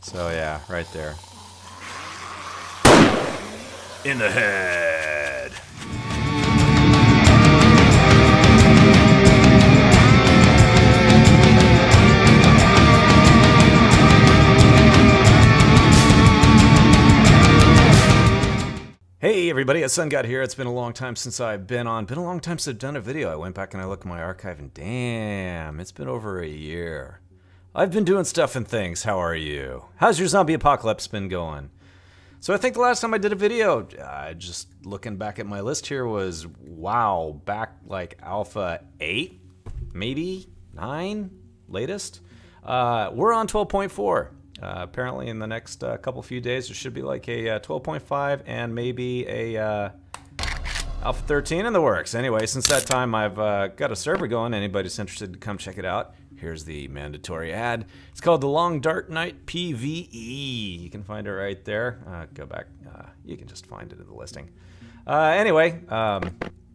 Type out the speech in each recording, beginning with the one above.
So yeah, right there. In the head. Hey everybody, it's SunGod here. It's been a long time since I've been a long time since I've done a video. I went back and I looked at my archive and damn, it's been over a year. I've been doing stuff and things. How are you? How's your zombie apocalypse been going? So I think the last time I did a video, just looking back at my list here was, wow, back like Alpha 8, maybe 9, latest. We're on 12.4. Apparently in the next couple few days there should be like a 12.5 and maybe a Alpha 13 in the works. Anyway, since that time I've got a server going. Anybody's interested to come check it out. Here's the mandatory ad. It's called the Long Dark Night PvE. You can find it right there. Go back. You can just find it in the listing. Anyway,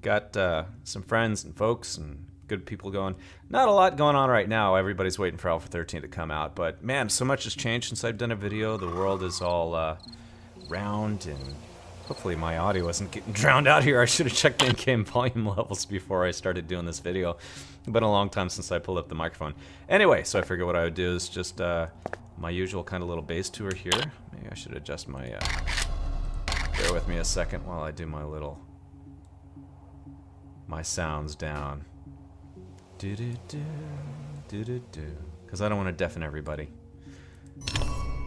got some friends and folks and good people going. Not a lot going on right now. Everybody's waiting for Alpha 13 to come out. But man, so much has changed since I've done a video. The world is all round, and hopefully my audio isn't getting drowned out here. I should have checked the in-game volume levels before I started doing this video. It's been a long time since I pulled up the microphone. Anyway, so I figured what I would do is just my usual kind of little bass tour here. Maybe I should adjust my... bear with me a second while I do my sounds down. Because I don't want to deafen everybody.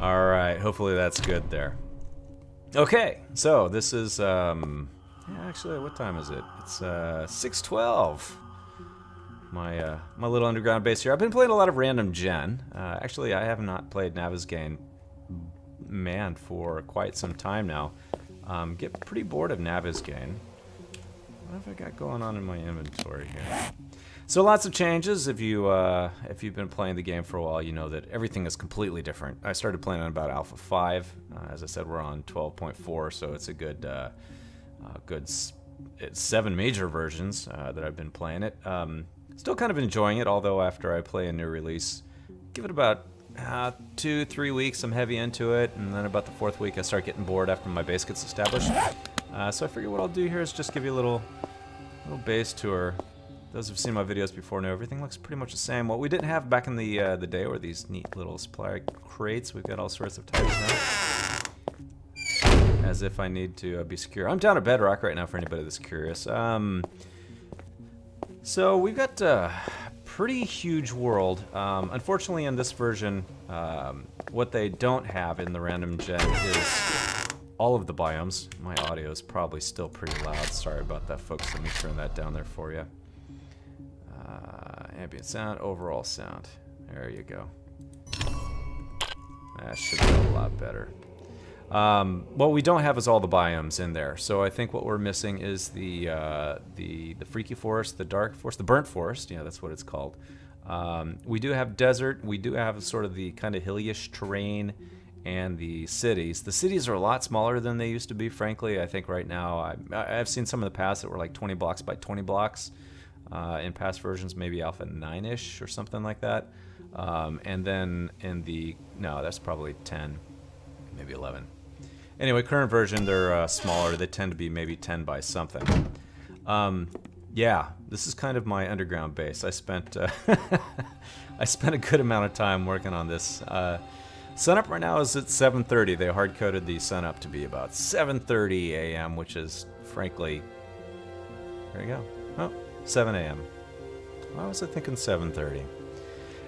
Alright, hopefully that's good there. Okay, so this is, yeah, actually, what time is it? It's 6:12. My little underground base here. I've been playing a lot of random gen. Actually, I have not played Navezgane, man, for quite some time now. Get pretty bored of Navezgane. What have I got going on in my inventory here? So lots of changes. If you've been playing the game for a while, you know that everything is completely different. I started playing on about Alpha 5. As I said, we're on 12.4, so it's a good, it's 7 major versions that I've been playing it. Still kind of enjoying it, although after I play a new release, give it about 2-3 weeks, I'm heavy into it, and then about the 4th week I start getting bored after my base gets established. So I figure what I'll do here is just give you a little base tour. Those who've seen my videos before know everything looks pretty much the same. What we didn't have back in the day were these neat little supply crates. We've got all sorts of types now. As if I need to be secure. I'm down at Bedrock right now for anybody that's curious. So we've got a pretty huge world. Unfortunately in this version, what they don't have in the random gen is all of the biomes. My audio is probably still pretty loud. Sorry about that, folks. Let me turn that down there for you. Ambient sound, overall sound. There you go. That should be a lot better. What we don't have is all the biomes in there. So I think what we're missing is the freaky forest, the dark forest, the burnt forest. Yeah, that's what it's called. We do have desert. We do have sort of the kind of hilly-ish terrain and the cities. The cities are a lot smaller than they used to be, frankly. I think right now, I've seen some of the past that were like 20 blocks by 20 blocks. In past versions, maybe Alpha 9-ish or something like that. And then in the... No, that's probably 10, maybe 11. Anyway, current version, they're smaller. They tend to be maybe 10 by something. Yeah, this is kind of my underground base. I spent I spent a good amount of time working on this. Sunup right now is at 7:30. They hard-coded the sunup to be about 7:30 a.m., which is, frankly... There you go. Oh. 7 a.m. Why was I thinking 7:30?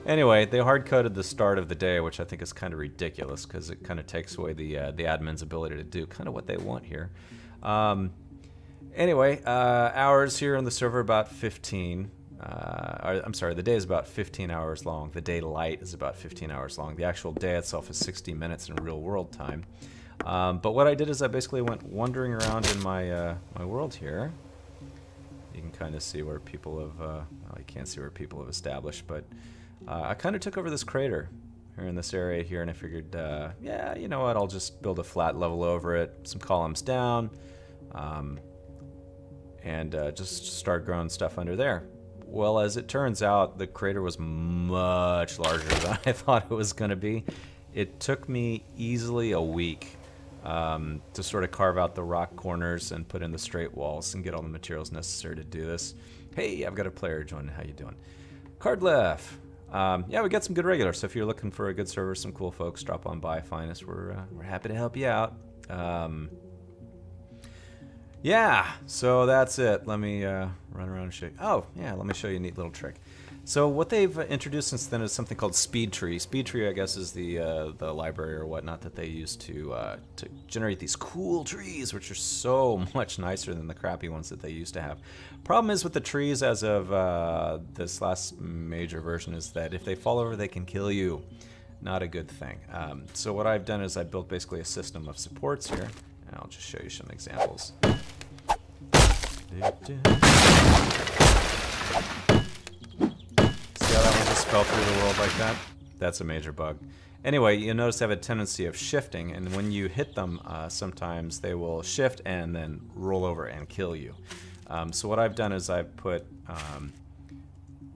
Anyway, they hard-coded the start of the day, which I think is kind of ridiculous because it kind of takes away the admin's ability to do kind of what they want here. Anyway, hours here on the server about 15. I'm sorry, the day is about 15 hours long. The daylight is about 15 hours long. The actual day itself is 60 minutes in real-world time. But what I did is I basically went wandering around in my world here. You can kind of see where people have, well, you can't see where people have established, but I kind of took over this crater here in this area here, and I figured, yeah, you know what, I'll just build a flat level over it, some columns down, and just start growing stuff under there. Well, as it turns out, the crater was much larger than I thought it was going to be. It took me easily a week to sort of carve out the rock corners and put in the straight walls and get all the materials necessary to do this. Hey, I've got a player joining. How you doing? Card left. Yeah, we got some good regulars. So if you're looking for a good server, some cool folks, drop on by, find us. We're happy to help you out. Yeah, so that's it. Let me run around and show you. Oh, yeah, let me show you a neat little trick. So what they've introduced since then is something called Speed Tree. Speed Tree, I guess, is the library or whatnot that they use to generate these cool trees, which are so much nicer than the crappy ones that they used to have. Problem is with the trees as of this last major version is that if they fall over, they can kill you. Not a good thing. So what I've done is I built basically a system of supports here. And I'll just show you some examples. See how that one just fell through the world like that? That's a major bug. Anyway, you'll notice they have a tendency of shifting, and when you hit them, sometimes they will shift and then roll over and kill you. So what I've done is I've put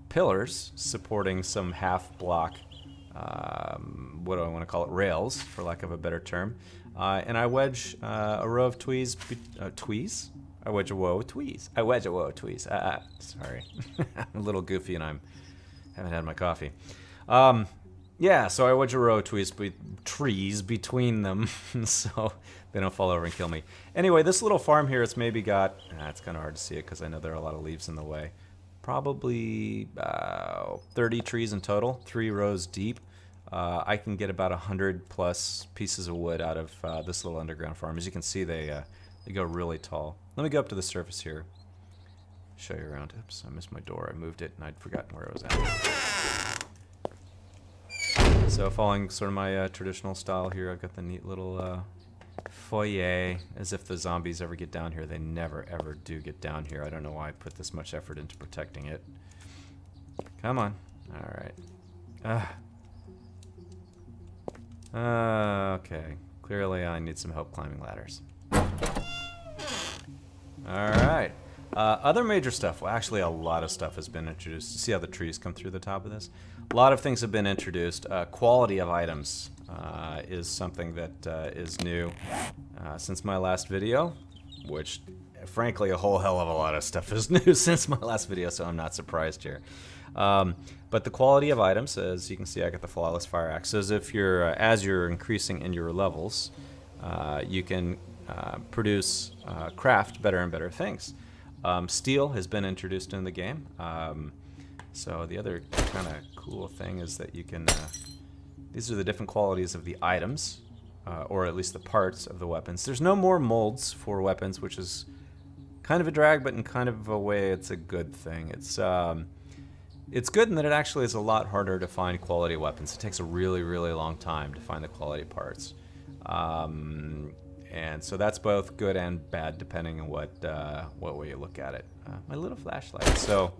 pillars supporting some half-block, what do I want to call it, rails, for lack of a better term. And I wedge a row of tweez, tweez? I wedge a row of tweez. I wedge a row of tweez. Sorry. I'm a little goofy and I haven't had my coffee. Yeah, so I wedge a row of trees between them so they don't fall over and kill me. Anyway, this little farm here, it's maybe got, it's kind of hard to see it because I know there are a lot of leaves in the way. Probably 30 trees in total, 3 rows deep. I can get about 100 plus pieces of wood out of this little underground farm. As you can see, they go really tall. Let me go up to the surface here. Show you around. Oops, I missed my door. I moved it and I'd forgotten where it was at. So following sort of my traditional style here, I've got the neat little foyer. As if the zombies ever get down here. They never ever do get down here. I don't know why I put this much effort into protecting it. Come on. Alright. Okay. Clearly I need some help climbing ladders. Alright. Other major stuff. Well, actually a lot of stuff has been introduced. See how the trees come through the top of this? A lot of things have been introduced. Quality of items is something that is new since my last video, which frankly a whole hell of a lot of stuff is new since my last video, so I'm not surprised here. But the quality of items, as you can see, I got the flawless fire axe. So as you're increasing in your levels, you can craft better and better things. Steel has been introduced in the game. So the other kind of cool thing is that you can, these are the different qualities of the items, or at least the parts of the weapons. There's no more molds for weapons, which is kind of a drag, but in kind of a way it's a good thing. It's good in that it actually is a lot harder to find quality weapons. It takes a really, really long time to find the quality parts. And so that's both good and bad depending on what way you look at it. My little flashlight. So,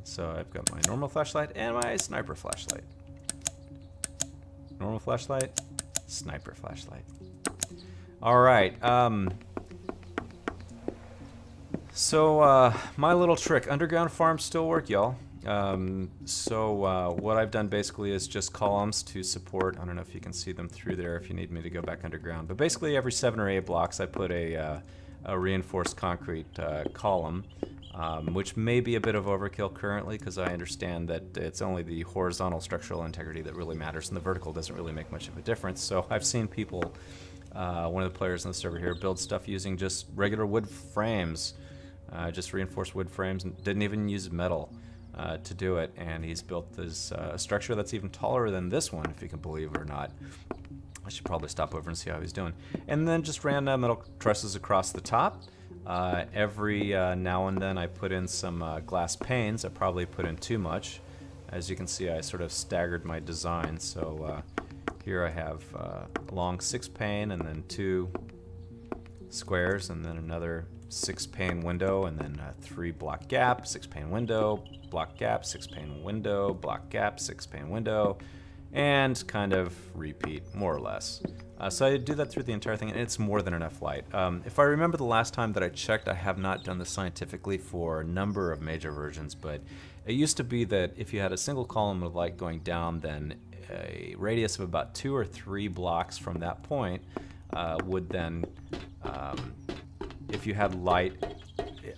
so I've got my normal flashlight and my sniper flashlight. Normal flashlight, sniper flashlight. All right. So my little trick, underground farms still work, y'all. What I've done basically is just columns to support. I don't know if you can see them through there if you need me to go back underground. But basically every 7 or 8 blocks I put a reinforced concrete column, which may be a bit of overkill currently because I understand that it's only the horizontal structural integrity that really matters and the vertical doesn't really make much of a difference. So I've seen people, one of the players on the server here, build stuff using just regular wood frames, just reinforced wood frames, and didn't even use metal to do it, and he's built this structure that's even taller than this one, if you can believe it or not. I should probably stop over and see how he's doing. And then just ran metal trusses across the top. Every now and then I put in some glass panes. I probably put in too much. As you can see, I sort of staggered my design. So here I have a long 6 pane and then 2 squares and then another 6 pane window and then 3 block gap, 6 pane window, block gap, 6 pane window, block gap, 6 pane window, and kind of repeat, more or less. So I do that through the entire thing, and it's more than enough light. If I remember the last time that I checked, I have not done this scientifically for a number of major versions, but It used to be that if you had a single column of light going down, then a radius of about 2 or 3 blocks from that point would then, if you had light,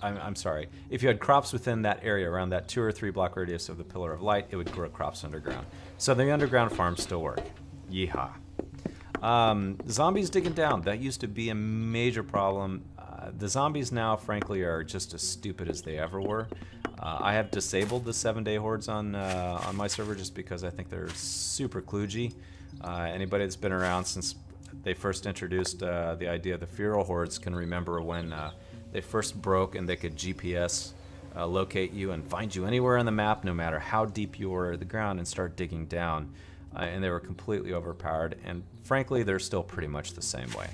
I'm sorry, if you had crops within that area around that 2 or 3 block radius of the pillar of light, it would grow crops underground. So the underground farms still work. Yeehaw. Zombies digging down, that used to be a major problem. The zombies now, frankly, are just as stupid as they ever were. I have disabled the 7-day hordes on my server just because I think they're super kludgy. Anybody that's been around since they first introduced the idea of the feral hordes can remember when they first broke and they could GPS locate you and find you anywhere on the map, no matter how deep you were at the ground, and start digging down. And they were completely overpowered, and frankly, they're still pretty much the same way.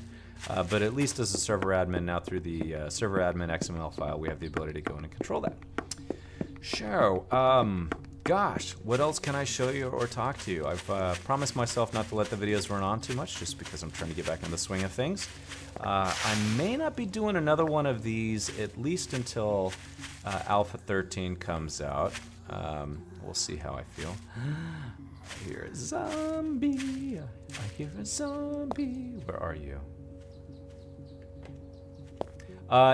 But at least as a server admin, now through the server admin XML file, we have the ability to go in and control that. So, gosh, what else can I show you or talk to you? I've promised myself not to let the videos run on too much, just because I'm trying to get back in the swing of things. I may not be doing another one of these, at least until Alpha 13 comes out. We'll see how I feel. I hear a zombie. I hear a zombie. Where are you?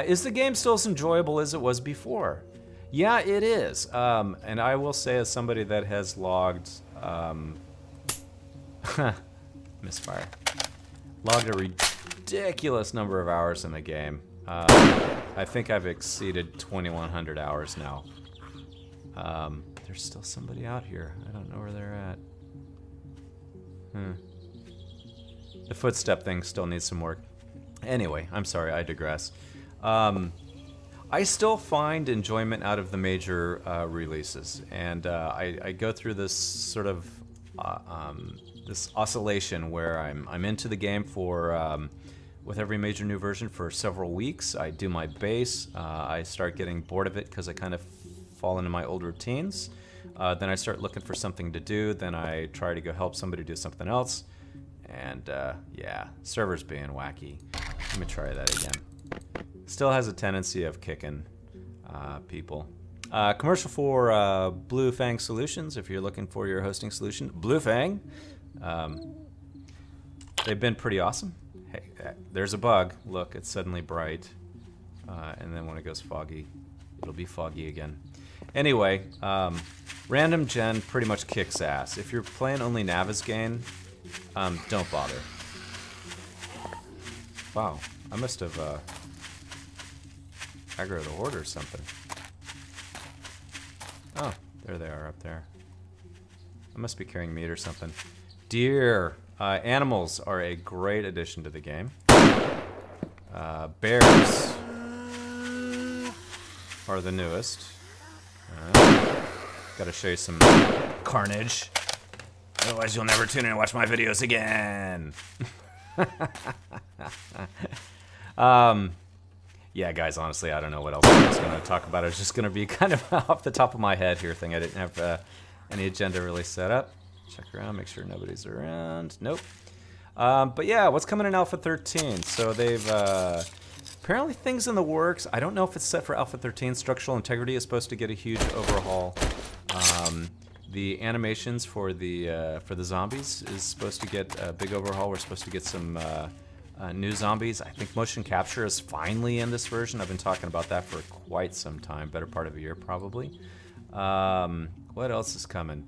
Is the game still as enjoyable as it was before? Yeah, it is. And I will say, as somebody that has logged... misfire. Logged a ridiculous number of hours in the game. I think I've exceeded 2,100 hours now. There's still somebody out here. I don't know where they're at. The footstep thing still needs some work. Anyway, I'm sorry, I digress. I still find enjoyment out of the major releases, and I go through this sort of this oscillation where I'm into the game for with every major new version for several weeks. I do my base. I start getting bored of it because I kind of fall into my old routines. Then I start looking for something to do. Then I try to go help somebody do something else. And yeah, server's being wacky. Let me try that again. Still has a tendency of kicking people. Commercial for Blue Fang Solutions, if you're looking for your hosting solution. Blue Fang. They've been pretty awesome. Hey, there's a bug. Look, it's suddenly bright. And then when it goes foggy, it'll be foggy again. Anyway, Random Gen pretty much kicks ass. If you're playing only Navigain, don't bother. Wow, I must have aggroed a horde or something. Oh, there they are up there. I must be carrying meat or something. Deer. Animals are a great addition to the game. Bears are the newest. Gotta show you some carnage. Otherwise you'll never tune in and watch my videos again. Yeah, guys, honestly, I don't know what else I was going to talk about. It was just going to be kind of off the top of my head here thing. I didn't have any agenda really set up. Check around, make sure nobody's around. Nope. But yeah, what's coming in Alpha 13? So they've... apparently things in the works. I don't know if it's set for Alpha 13. Structural integrity is supposed to get a huge overhaul. The animations for the zombies is supposed to get a big overhaul. We're supposed to get some new zombies. I think motion capture is finally in this version. I've been talking about that for quite some time, better part of a year probably. What else is coming?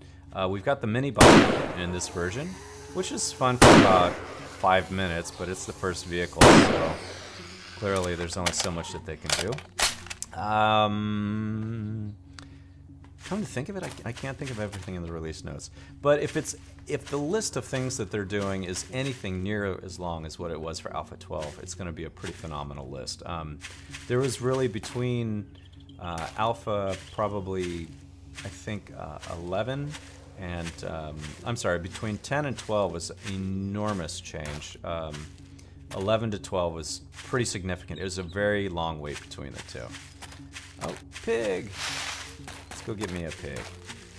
We've got the Minibike in this version, which is fun for about 5 minutes, but it's the first vehicle, so clearly there's only so much that they can do. Come to think of it, I can't think of everything in the release notes. But if the list of things that they're doing is anything near as long as what it was for Alpha 12, it's going to be a pretty phenomenal list. There was really between Alpha probably, I think, 11 and, I'm sorry, between 10 and 12 was enormous change. 11 to 12 was pretty significant. It was a very long wait between the two. Oh, pig! Let's go get me a pig.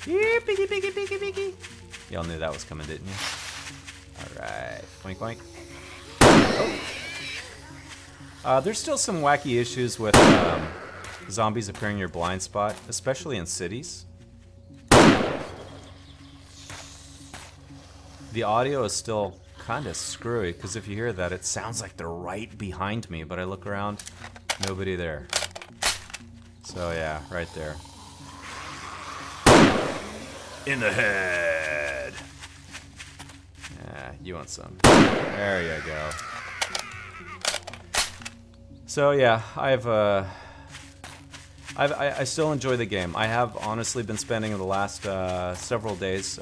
Yeah, piggy, piggy, piggy, piggy. Y'all knew that was coming, didn't you? Alright. Oink, oink. Oh. There's still some wacky issues with zombies appearing in your blind spot, especially in cities. the audio is still kind of screwy, because if you hear that, it sounds like they're right behind me, but I look around, nobody there. So yeah, right there. In the head. Yeah, you want some. There you go. So yeah, I still enjoy the game. I have honestly been spending the last several days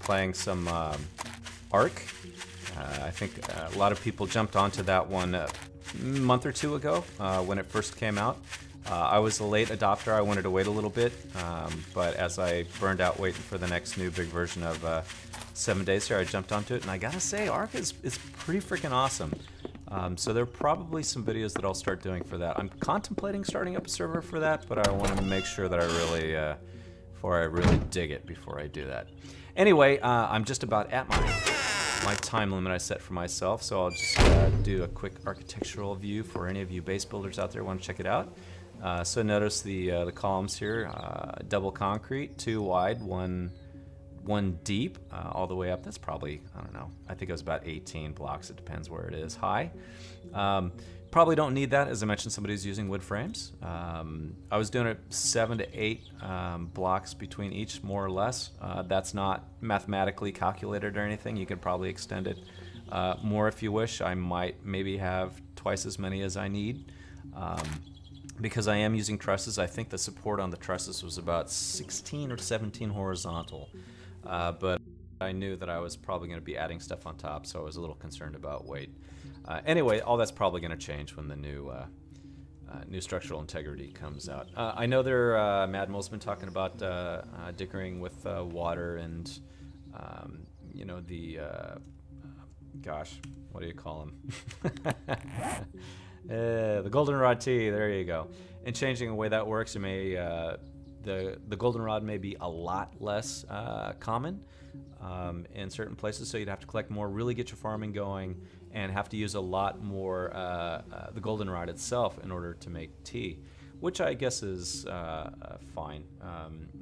playing some Ark. I think a lot of people jumped onto that one a month or two ago when it first came out. I was a late adopter. I wanted to wait a little bit, but as I burned out waiting for the next new big version of 7 Days here, I jumped onto it, and I gotta say, Ark is pretty freaking awesome. So there are probably some videos that I'll start doing for that. I'm contemplating starting up a server for that, but I want to make sure that I really, before I really dig it, before I do that. Anyway, I'm just about at my time limit I set for myself, so I'll just do a quick architectural view for any of you base builders out there who want to check it out. So notice the columns here, double concrete, 2 wide, one deep, all the way up. That's probably, I don't know, I think it was about 18 blocks. It depends where it is high. Probably don't need that. As I mentioned, somebody's using wood frames. I was doing it 7 to 8 blocks between each, more or less. That's not mathematically calculated or anything. You could probably extend it more if you wish. I might maybe have twice as many as I need. Because I am using trusses. I think the support on the trusses was about 16 or 17 horizontal. But I knew that I was probably going to be adding stuff on top, so I was a little concerned about weight. Anyway, all that's probably going to change when the new structural integrity comes out. I know Mad Mole's been talking about dickering with water and, you know, gosh, what do you call them? The goldenrod tea, there you go. And changing the way that works, it may the goldenrod may be a lot less common in certain places, so you'd have to collect more, really get your farming going, and have to use a lot more the goldenrod itself in order to make tea, which I guess is fine.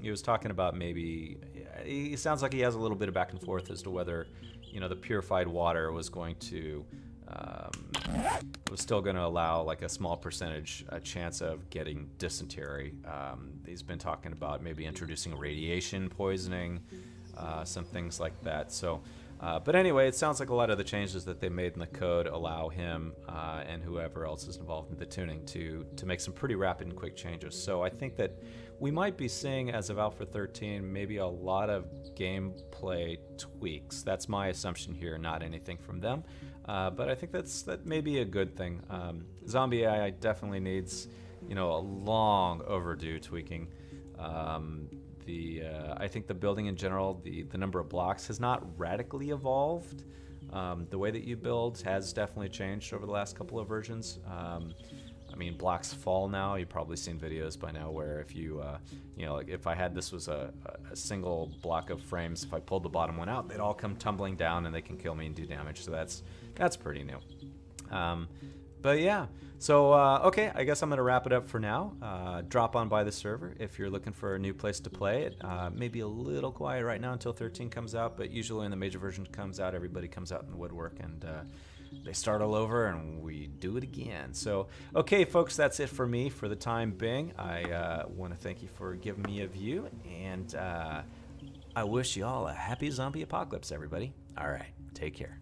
He was talking about maybe, he sounds like he has a little bit of back and forth as to whether, you know, the purified water was going to was still going to allow like a small percentage chance of getting dysentery. He's been talking about maybe introducing radiation poisoning, some things like that. So, but anyway, it sounds like a lot of the changes that they made in the code allow him and whoever else is involved in the tuning to make some pretty rapid and quick changes. So I think that we might be seeing, as of Alpha 13, maybe a lot of gameplay tweaks. That's my assumption here, not anything from them. But I think that may be a good thing. Zombie AI definitely needs, you know, a long overdue tweaking. I think the building in general, the number of blocks has not radically evolved. The way that you build has definitely changed over the last couple of versions. I mean, blocks fall now. You've probably seen videos by now where if you, you know, like if I had this was a single block of frames, if I pulled the bottom one out, they'd all come tumbling down and they can kill me and do damage. So that's pretty new. But yeah, so okay, I guess I'm gonna wrap it up for now. Drop on by the server if you're looking for a new place to play it. Maybe a little quiet right now until 13 comes out, but usually when the major version comes out, everybody comes out in the woodwork and they start all over and we do it again. So, okay, folks, that's it for me for the time being. I want to thank you for giving me a view, and I wish you all a happy zombie apocalypse, everybody. All right, take care.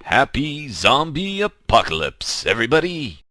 Happy zombie apocalypse, everybody!